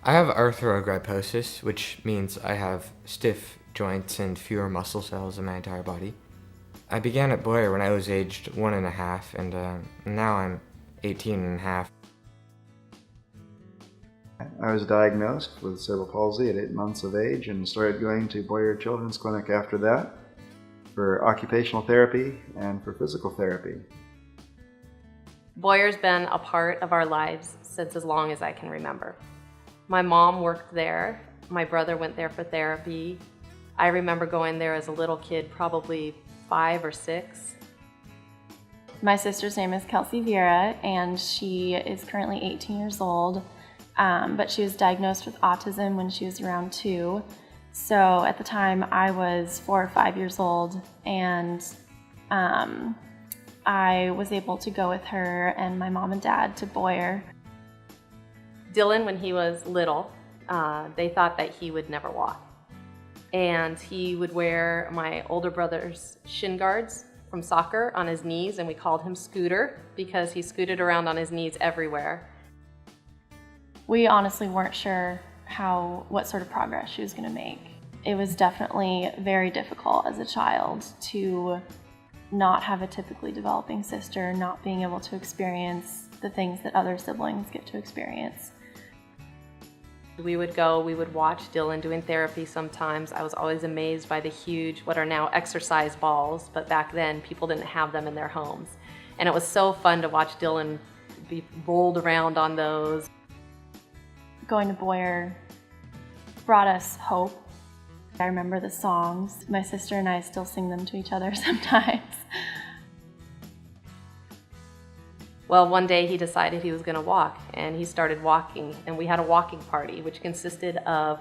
I have arthrogryposis, which means I have stiff joints and fewer muscle cells in my entire body. I began at Boyer when I was aged 1.5, and now I'm 18.5. I was diagnosed with cerebral palsy at 8 months of age and started going to Boyer Children's Clinic after that for occupational therapy and for physical therapy. Boyer's been a part of our lives since as long as I can remember. My mom worked there. My brother went there for therapy. I remember going there as a little kid, probably 5 or 6. My sister's name is Kelsey Vera, and she is currently 18 years old, but she was diagnosed with autism when she was around 2. So at the time I was 4 or 5 years old, and I was able to go with her and my mom and dad to Boyer. Dylan, when he was little, they thought that he would never walk. And he would wear my older brother's shin guards from soccer on his knees, and we called him Scooter because he scooted around on his knees everywhere. We honestly weren't sure what sort of progress she was going to make. It was definitely very difficult as a child to not have a typically developing sister, not being able to experience the things that other siblings get to experience. We would watch Dylan doing therapy sometimes. I was always amazed by the huge, what are now exercise balls, but back then people didn't have them in their homes. And it was so fun to watch Dylan be rolled around on those. Going to Boyer brought us hope. I remember the songs. My sister and I still sing them to each other sometimes. Well, one day he decided he was going to walk, and he started walking, and we had a walking party, which consisted of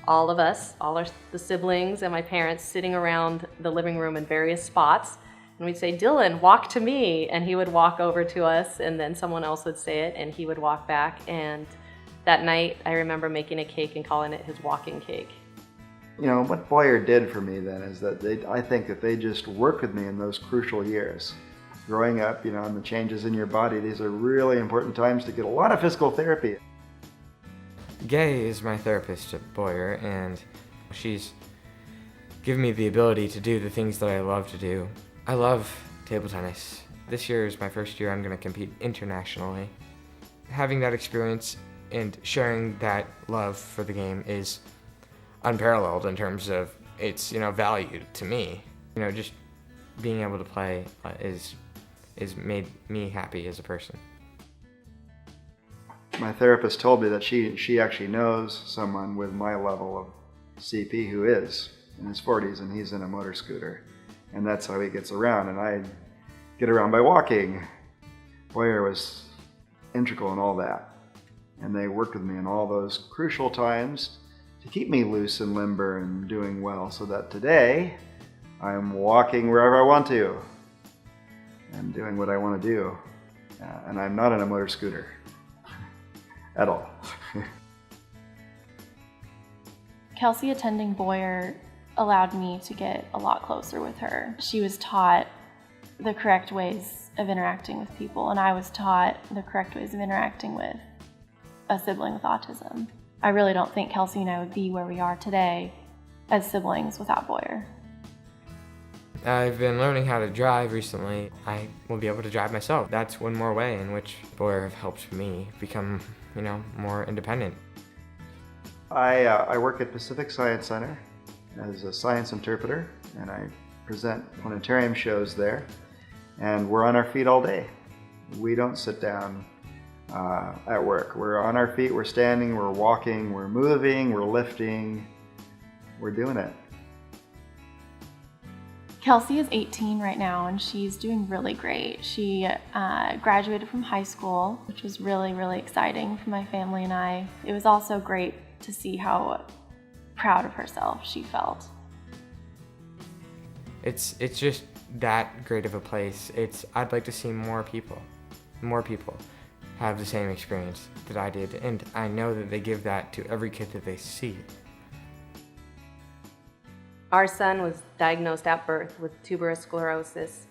all of us, the siblings and my parents sitting around the living room in various spots, and we'd say, "Dylan, walk to me," and he would walk over to us, and then someone else would say it, and he would walk back. And that night, I remember making a cake and calling it his walking cake. You know, what Boyer did for me then is that I think that they just worked with me in those crucial years. Growing up, and the changes in your body, these are really important times to get a lot of physical therapy. Gay is my therapist at Boyer, and she's given me the ability to do the things that I love to do. I love table tennis. This year is my first year I'm going to compete internationally. Having that experience and sharing that love for the game is unparalleled in terms of its value to me. Just being able to play is made me happy as a person. My therapist told me that she actually knows someone with my level of CP who is in his 40s, and he's in a motor scooter, and that's how he gets around, and I get around by walking. Boyer was integral in all that, and they worked with me in all those crucial times to keep me loose and limber and doing well, so that today I'm walking wherever I want to and doing what I want to do, and I'm not on a motor scooter at all. Kelsey attending Boyer allowed me to get a lot closer with her. She was taught the correct ways of interacting with people, and I was taught the correct ways of interacting with a sibling with autism. I really don't think Kelsey and I would be where we are today as siblings without Boyer. I've been learning how to drive recently. I will be able to drive myself. That's one more way in which Boyer have helped me become, more independent. I work at Pacific Science Center as a science interpreter, and I present planetarium shows there, and we're on our feet all day. We don't sit down at work. We're on our feet, we're standing, we're walking, we're moving, we're lifting, we're doing it. Kelsey is 18 right now, and she's doing really great. She graduated from high school, which was really, really exciting for my family and I. It was also great to see how proud of herself she felt. It's just that great of a place. I'd like to see more people have the same experience that I did, and I know that they give that to every kid that they see. Our son was diagnosed at birth with tuberous sclerosis.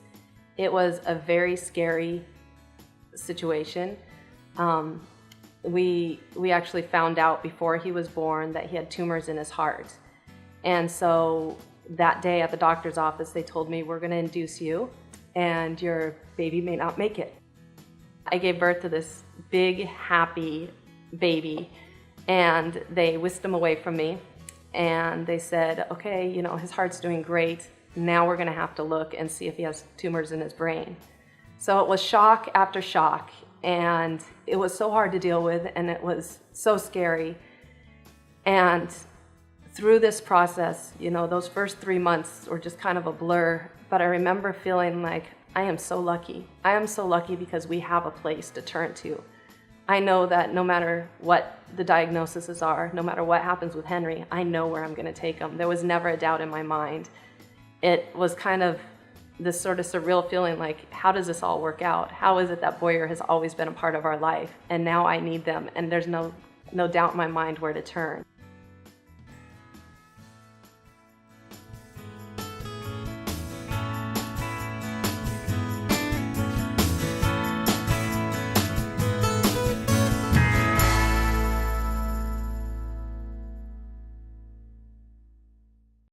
It was a very scary situation. we actually found out before he was born that he had tumors in his heart. And so that day at the doctor's office, they told me, we're going to induce you and your baby may not make it. I gave birth to this big, happy baby, and they whisked him away from me. And they said, okay, you know, his heart's doing great. Now we're going to have to look and see if he has tumors in his brain. So it was shock after shock, and it was so hard to deal with, and it was so scary. And through this process, you know, those first 3 months were just kind of a blur, but I remember feeling like, I am so lucky. I am so lucky because we have a place to turn to. I know that no matter what the diagnoses are, no matter what happens with Henry, I know where I'm going to take him. There was never a doubt in my mind. It was kind of this sort of surreal feeling like, how does this all work out? How is it that Boyer has always been a part of our life, and now I need them, and there's no doubt in my mind where to turn.